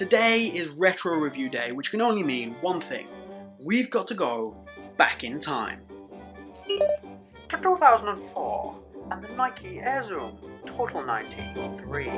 Today is Retro Review Day, which can only mean one thing. We've got to go back in time. To 2004 and the Nike Air Zoom Total 93.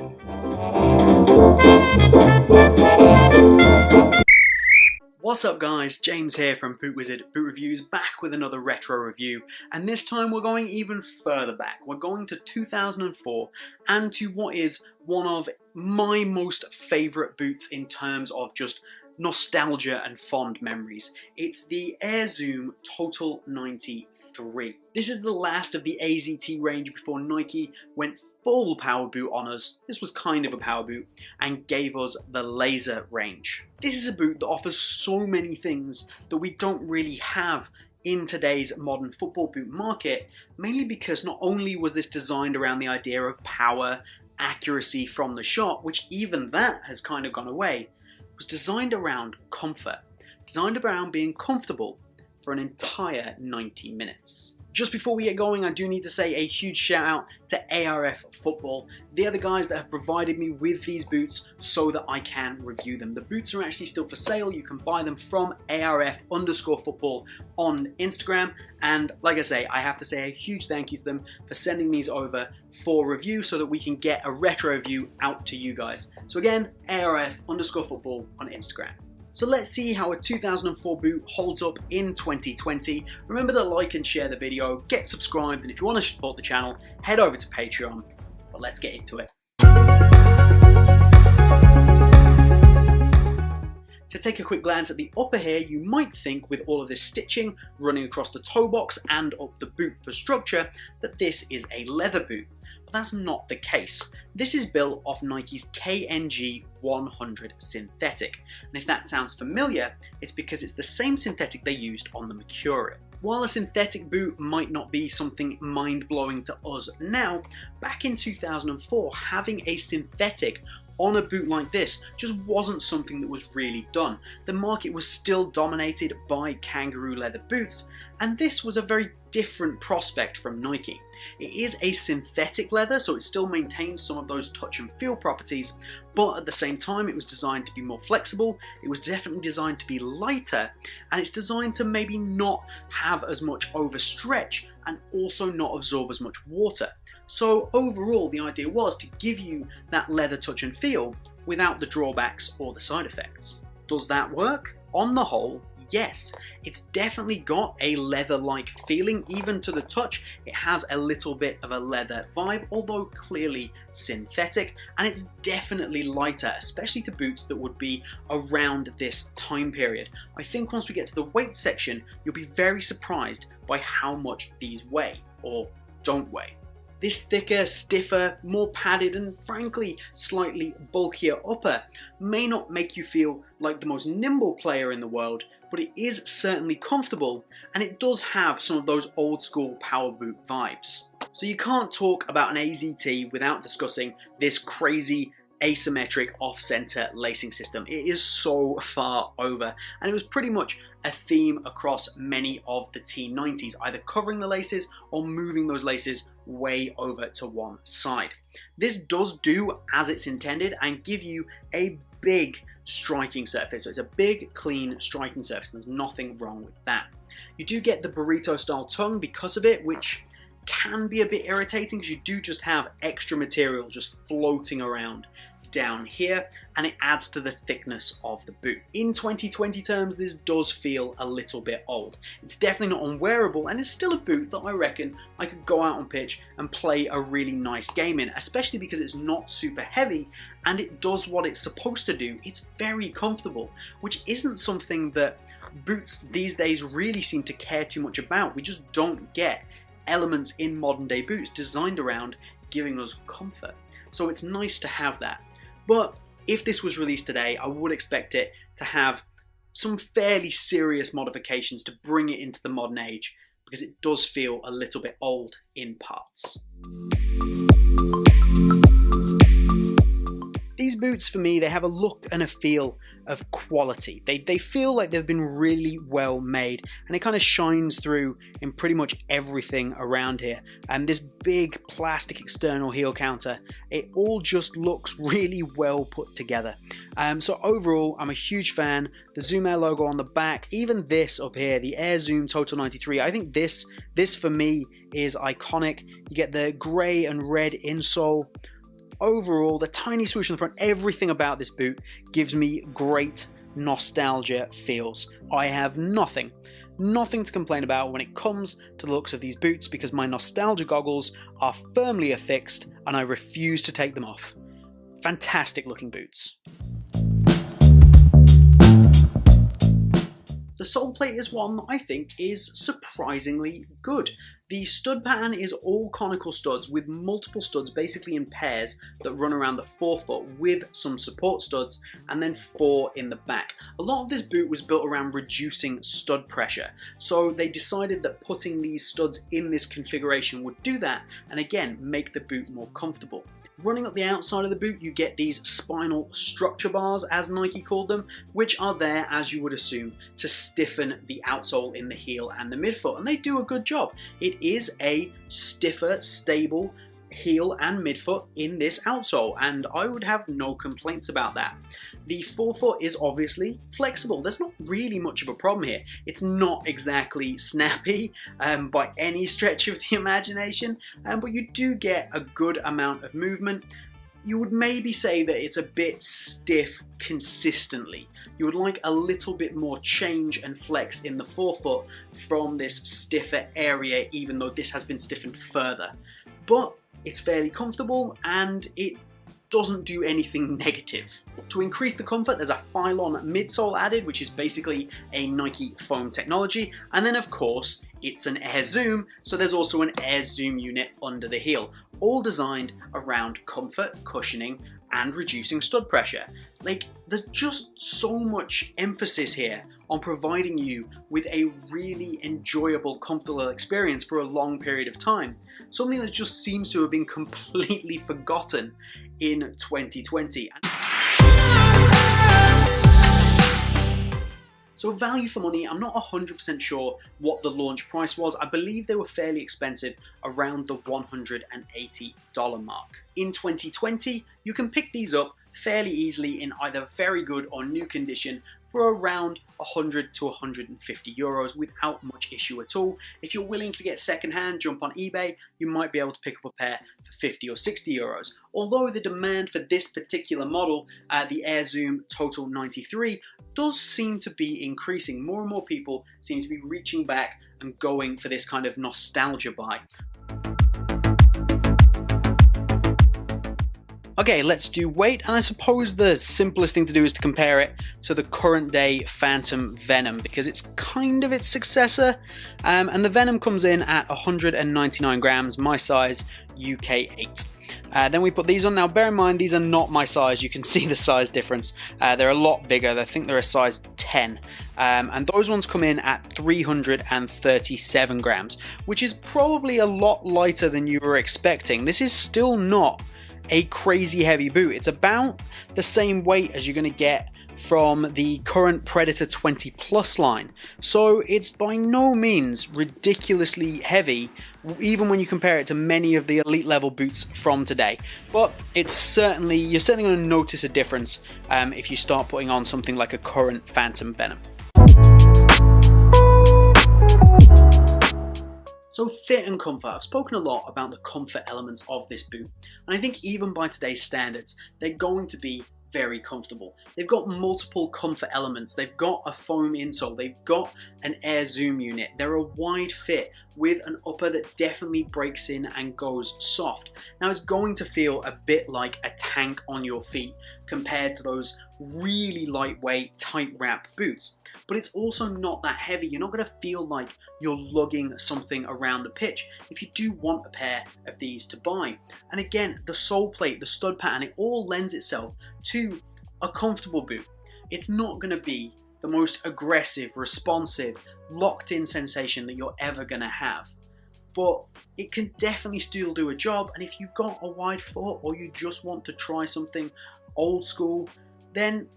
What's up guys, James here from BootWizard Boot Reviews, back with another retro review, and this time we're going even further back. We're going to 2004 and to what is one of my most favourite boots in terms of just nostalgia and fond memories. It's the Air Zoom Total 93. This is the last of the AZT range before Nike went full power boot on us. This was kind of a power boot and gave us the laser range. This is a boot that offers so many things that we don't really have in today's modern football boot market, mainly because not only was this designed around the idea of power, accuracy from the shot, which even that has kind of gone away, it was designed around comfort, designed around being comfortable for an entire 90 minutes. Just before we get going, I do need to say a huge shout out to ARF Football. They're the guys that have provided me with these boots so that I can review them. The boots are actually still for sale. You can buy them from ARF_football on Instagram. And like I say, I have to say a huge thank you to them for sending these over for review so that we can get a retro review out to you guys. So again, ARF_football on Instagram. So let's see how a 2004 boot holds up in 2020. Remember to like and share the video, get subscribed, and if you want to support the channel, head over to Patreon. But let's get into it. To take a quick glance at the upper here, you might think with all of this stitching running across the toe box and up the boot for structure that this is a leather boot. That's not the case. This is built off Nike's KNG 100 synthetic, and if that sounds familiar, it's because it's the same synthetic they used on the Mercurial. While a synthetic boot might not be something mind-blowing to us now, back in 2004, having a synthetic on a boot like this just wasn't something that was really done. The market was still dominated by kangaroo leather boots, and this was a very different prospect from Nike. It is a synthetic leather, so it still maintains some of those touch and feel properties, but at the same time it was designed to be more flexible, it was definitely designed to be lighter, and it's designed to maybe not have as much overstretch and also not absorb as much water. So overall the idea was to give you that leather touch and feel without the drawbacks or the side effects. Does that work? On the whole, yes. It's definitely got a leather-like feeling, even to the touch. It has a little bit of a leather vibe, although clearly synthetic, and it's definitely lighter, especially to boots that would be around this time period. I think once we get to the weight section, you'll be very surprised by how much these weigh, or don't weigh. This thicker, stiffer, more padded and frankly slightly bulkier upper may not make you feel like the most nimble player in the world, but it is certainly comfortable and it does have some of those old school power boot vibes. So you can't talk about an AZT without discussing this crazy asymmetric off-center lacing system. It is so far over, and it was pretty much a theme across many of the T90s, either covering the laces or moving those laces way over to one side. This does do as it's intended and give you a big striking surface. So it's a big, clean striking surface. There's nothing wrong with that. You do get the burrito style tongue because of it, which can be a bit irritating because you do just have extra material just floating around down here, and it adds to the thickness of the boot. In 2020 terms, this does feel a little bit old. It's definitely not unwearable, and it's still a boot that I reckon I could go out on pitch and play a really nice game in, especially because it's not super heavy and it does what it's supposed to do. It's very comfortable, which isn't something that boots these days really seem to care too much about. We just don't get elements in modern day boots designed around giving us comfort. So it's nice to have that. But if this was released today, I would expect it to have some fairly serious modifications to bring it into the modern age, because it does feel a little bit old in parts. These boots for me, they have a look and a feel of quality. They feel like they've been really well made, and it kind of shines through in pretty much everything around here. And this big plastic external heel counter, it all just looks really well put together. So overall, I'm a huge fan. The Zoom Air logo on the back, even this up here, the Air Zoom Total 93, I think this for me is iconic. You get the grey and red insole. Overall, the tiny swoosh on the front, everything about this boot gives me great nostalgia feels. I have nothing to complain about when it comes to the looks of these boots, because my nostalgia goggles are firmly affixed and I refuse to take them off. Fantastic looking boots. The sole plate is one that I think is surprisingly good. The stud pattern is all conical studs with multiple studs basically in pairs that run around the forefoot with some support studs and then 4 in the back. A lot of this boot was built around reducing stud pressure, so they decided that putting these studs in this configuration would do that and again make the boot more comfortable. Running up the outside of the boot, you get these spinal structure bars, as Nike called them, which are there, as you would assume, to stiffen the outsole in the heel and the midfoot, and they do a good job. It is a stiffer, stable heel and midfoot in this outsole, and I would have no complaints about that. The forefoot is obviously flexible. There's not really much of a problem here. It's not exactly snappy by any stretch of the imagination, but you do get a good amount of movement. You would maybe say that it's a bit stiff consistently. You would like a little bit more change and flex in the forefoot from this stiffer area, even though this has been stiffened further. But it's fairly comfortable and it doesn't do anything negative. To increase the comfort, there's a Phylon midsole added, which is basically a Nike foam technology. And then of course, it's an Air Zoom, so there's also an Air Zoom unit under the heel, all designed around comfort, cushioning, and reducing stud pressure. Like, there's just so much emphasis here on providing you with a really enjoyable, comfortable experience for a long period of time. Something that just seems to have been completely forgotten in 2020. So value for money, I'm not 100% sure what the launch price was. I believe they were fairly expensive, around the $180 mark. In 2020, you can pick these up fairly easily in either very good or new condition for around 100 to 150 euros without much issue at all. If you're willing to get secondhand, jump on eBay, you might be able to pick up a pair for 50 or 60 euros. Although the demand for this particular model, the Air Zoom Total 93, does seem to be increasing. More and more people seem to be reaching back and going for this kind of nostalgia buy. Okay, let's do weight, and I suppose the simplest thing to do is to compare it to the current day Phantom Venom, because it's kind of its successor, and the Venom comes in at 199 grams, my size, UK 8. Then we put these on. Now bear in mind, these are not my size. You can see the size difference. They're a lot bigger. I think they're a size 10. And those ones come in at 337 grams, which is probably a lot lighter than you were expecting. This is still not a crazy heavy boot. It's about the same weight as you're going to get from the current Predator 20 Plus line. So it's by no means ridiculously heavy, even when you compare it to many of the elite level boots from today. But you're certainly going to notice a difference if you start putting on something like a current Phantom Venom. So fit and comfort. I've spoken a lot about the comfort elements of this boot, and I think even by today's standards, they're going to be very comfortable. They've got multiple comfort elements. They've got a foam insole. They've got an Air Zoom unit. They're a wide fit with an upper that definitely breaks in and goes soft. Now it's going to feel a bit like a tank on your feet compared to those really lightweight, tight wrap boots. But it's also not that heavy. You're not going to feel like you're lugging something around the pitch if you do want a pair of these to buy. And again, the sole plate, the stud pattern, it all lends itself to a comfortable boot. It's not going to be the most aggressive, responsive, locked-in sensation that you're ever going to have. But it can definitely still do a job, and if you've got a wide foot or you just want to try something old school, then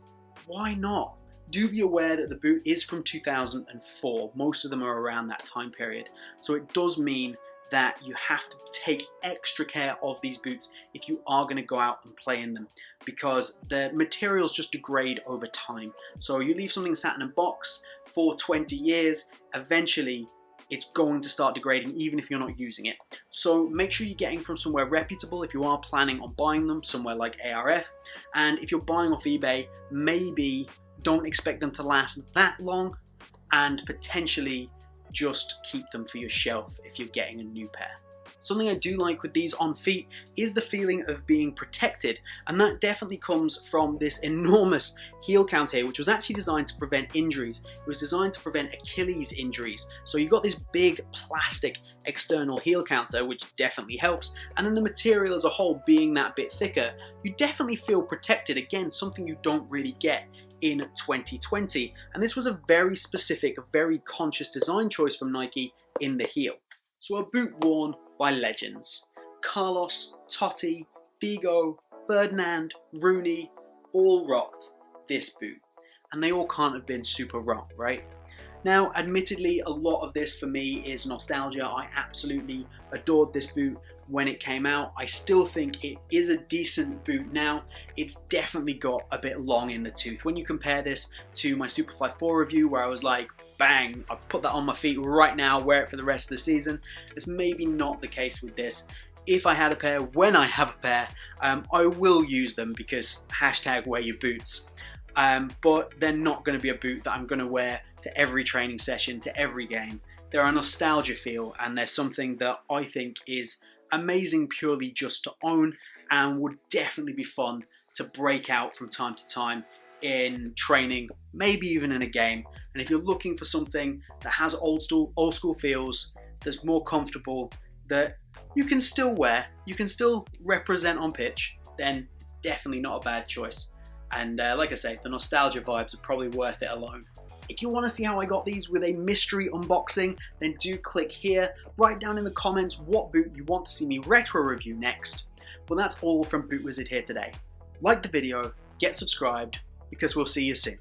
why not? Do be aware that the boot is from 2004. Most of them are around that time period. So it does mean that you have to take extra care of these boots if you are going to go out and play in them, because the materials just degrade over time. So you leave something sat in a box for 20 years, eventually it's going to start degrading even if you're not using it. So make sure you're getting from somewhere reputable if you are planning on buying them, somewhere like ARF. And if you're buying off eBay, maybe don't expect them to last that long, and potentially just keep them for your shelf if you're getting a new pair. Something I do like with these on feet is the feeling of being protected, and that definitely comes from this enormous heel count here, which was actually designed to prevent injuries. It was designed to prevent Achilles injuries. So you've got this big plastic external heel counter, which definitely helps, and then the material as a whole being that bit thicker, you definitely feel protected. Again, something you don't really get in 2020, and this was a very specific, very conscious design choice from Nike in the heel. So a boot worn by legends. Carlos, Totti, Figo, Ferdinand, Rooney all rocked this boot, and they all can't have been super wrong, right? Now, admittedly, a lot of this for me is nostalgia. I absolutely adored this boot when it came out. I still think it is a decent boot now. It's definitely got a bit long in the tooth. When you compare this to my Superfly 4 review, where I was like, bang, I put that on my feet right now, wear it for the rest of the season, it's maybe not the case with this. If I had a pair, when I have a pair, I will use them because hashtag wear your boots. But they're not going to be a boot that I'm going to wear to every training session, to every game. They're a nostalgia feel, and they're something that I think is amazing purely just to own, and would definitely be fun to break out from time to time in training, maybe even in a game. And if you're looking for something that has old school feels, that's more comfortable, that you can still wear, you can still represent on pitch, then it's definitely not a bad choice. And like I say, the nostalgia vibes are probably worth it alone. If you want to see how I got these with a mystery unboxing, then do click here. Write down in the comments what boot you want to see me retro review next. But that's all from BootWizard here today. Like the video, get subscribed, because we'll see you soon.